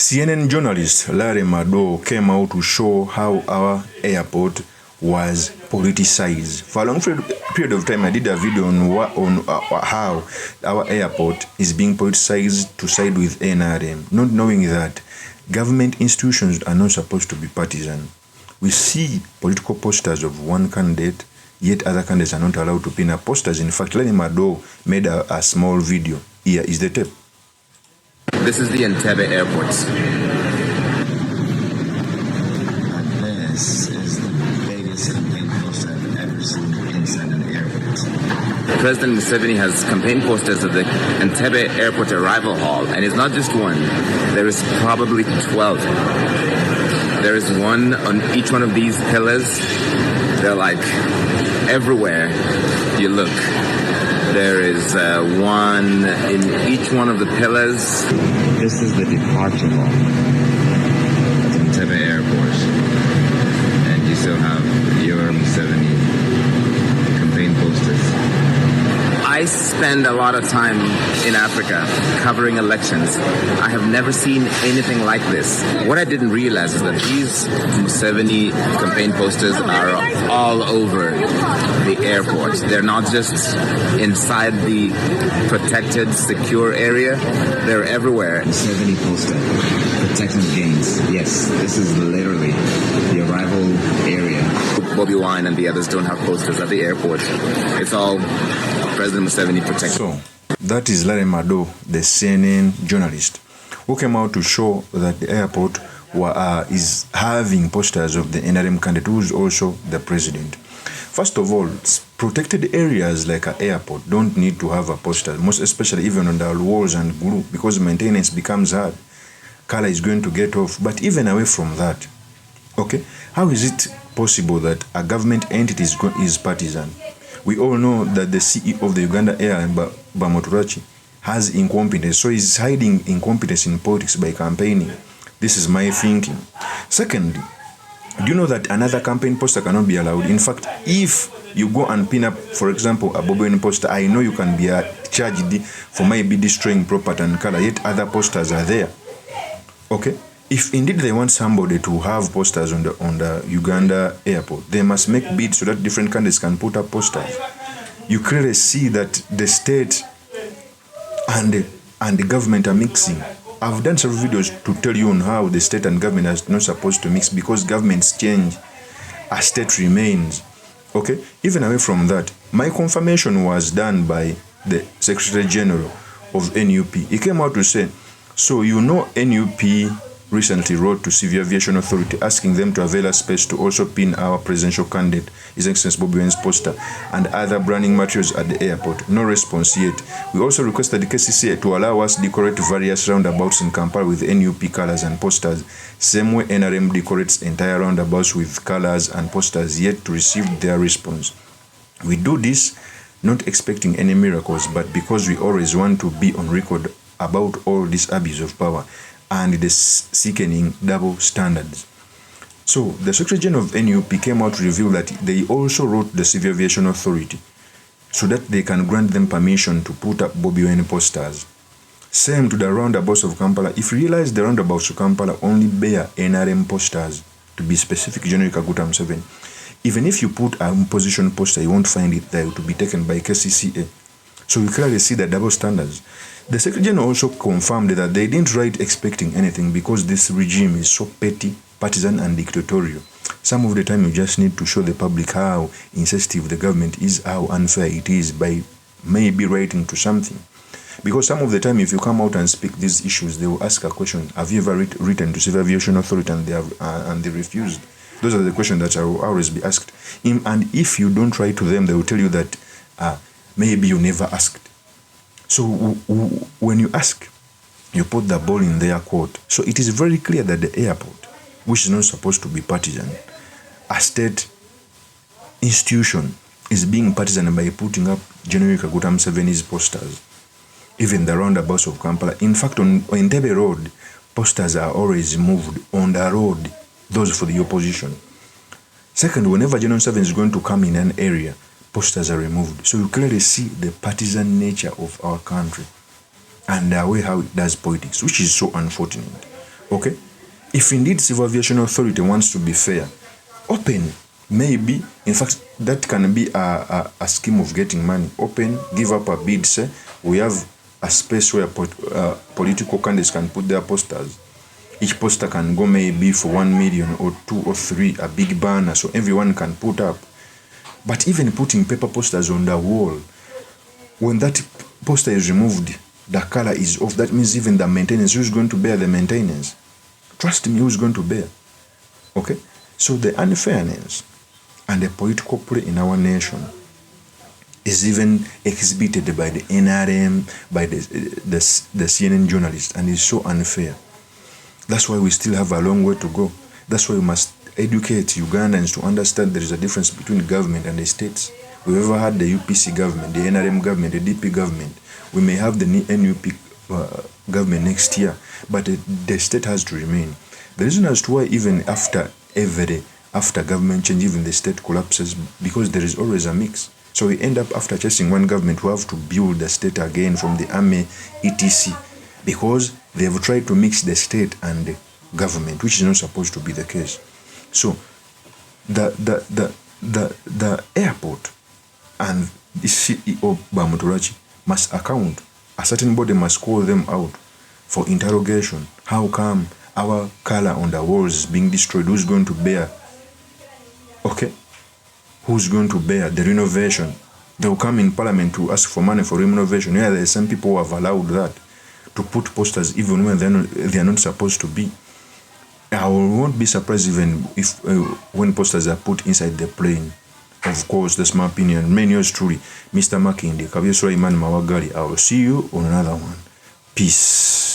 CNN journalist Larry Mado came out to show how our airport was politicized. For a long period of time, I did a video on how our airport is being politicized to side with NRM, not knowing that government institutions are not supposed to be partisan. We see political posters of one candidate, yet other candidates are not allowed to pin up posters. In fact, Larry Mado made a small video. Here is the tape. This is the Entebbe airport. This is the biggest campaign poster I've ever seen inside an airport. President Museveni has campaign posters of the Entebbe airport arrival hall, and it's not just one. There is probably 12. There is one on each one of these pillars. They're like everywhere you look. There is one in each one of the pillars. This is the departure hall at Entebbe Airport. And you still have your Museveni campaign posters. I spend a lot of time in Africa covering elections. I have never seen anything like this. What I didn't realize is that these Museveni campaign posters are all over the airport. They're not just inside the protected, secure area. They're everywhere. Museveni poster, protecting gains. Yes, this is literally the arrival area. BOBI Wine and the others don't have posters at the airport. It's all President Museveni protected. So, that is Larry Mado, the CNN journalist, who came out to show that the airport is having posters of the NRM candidate, who is also the president. First of all, protected areas like an airport don't need to have a poster, most especially even on the walls and glue, because maintenance becomes hard. Color is going to get off. But even away from that, okay, how is it possible that a government entity is partisan? We all know that the CEO of the Uganda Airline, Bamoturachi, has incompetence. So he's hiding incompetence in politics by campaigning. This is my thinking. Secondly, do you know that another campaign poster cannot be allowed? In fact, if you go and pin up, for example, a BOBI WINE poster, I know you can be charged for maybe destroying property and color, yet other posters are there. Okay? If indeed they want somebody to have posters on the Uganda airport, they must make bids so that different candidates can put up posters. You clearly see that the state and the government are mixing. I've done several videos to tell you on how the state and government are not supposed to mix, because governments change, a state remains. Okay? Even away from that, my confirmation was done by the Secretary General of NUP. He came out to say, so you know NUP recently wrote to Civil Aviation Authority asking them to avail a space to also pin our presidential candidate, His Excellency BOBI WINE's poster, and other branding materials at the airport. No response yet. We also requested the KCCA to allow us decorate various roundabouts in Kampala with NUP colors and posters. Same way NRM decorates entire roundabouts with colors and posters, yet to receive their response. We do this not expecting any miracles, but because we always want to be on record about all this abuse of power and the sickening double standards. So the Secretary General of NUP came out to reveal that they also wrote the Civil Aviation Authority so that they can grant them permission to put up BOBI WINE posters. Same to the roundabouts of Kampala. If you realize the roundabouts of Kampala only bear NRM posters, to be specific, General Kaguta Museveni, even if you put a position poster, you won't find it there to be taken by KCCA. So you clearly see the double standards. The Secretary General also confirmed that they didn't write expecting anything because this regime is so petty, partisan and dictatorial. Some of the time you just need to show the public how insensitive the government is, how unfair it is by maybe writing to something. Because some of the time if you come out and speak these issues, they will ask a question, have you ever written to Civil Aviation Authority, and they refused. Those are the questions that will always be asked. And if you don't write to them, they will tell you that maybe you never asked. So when you ask, you put the ball in their court. So it is very clear that the airport, which is not supposed to be partisan, a state institution, is being partisan by putting up General Kaguta Museveni's posters. Even the roundabouts of Kampala. In fact, on Entebbe Road, posters are always moved on the road, those for the opposition. Second, whenever General Museveni is going to come in an area, posters are removed. So you clearly see the partisan nature of our country and the way how it does politics, which is so unfortunate. Okay? If indeed Civil Aviation Authority wants to be fair, open, maybe, in fact, that can be a scheme of getting money. Open, give up a bid, say, we have a space where political candidates can put their posters. Each poster can go maybe for 1 million or 2 or 3, a big banner, so everyone can put up. But even putting paper posters on the wall, when that poster is removed, the color is off. That means even the maintenance, who's going to bear the maintenance? Trust me, who's going to bear? Okay? So the unfairness and the political play in our nation is even exhibited by the NRM, by the CNN journalists, and is so unfair. That's why we still have a long way to go. That's why we must educate Ugandans to understand there is a difference between government and the states. We've ever had the UPC government, the NRM government, the DP government. We may have the NUP government next year, but the state has to remain. The reason as to why even after government change, even the state collapses, because there is always a mix. So we end up, after chasing one government, we have to build the state again from the army, etc. Because they have tried to mix the state and the government, which is not supposed to be the case. So the airport and the CEO Bamuturachi must account. A certain body must call them out for interrogation. How come our color on the walls is being destroyed? Who's going to bear? Okay? Who's going to bear the renovation? They will come in parliament to ask for money for renovation. Yeah, there are some people who have allowed that, to put posters even when they are not supposed to be. I won't be surprised even if when posters are put inside the plane. Of course, that's my opinion. Many yours truly, Mr. Makindi, Kabir Sulaiman Mawagali. I will see you on another one. Peace.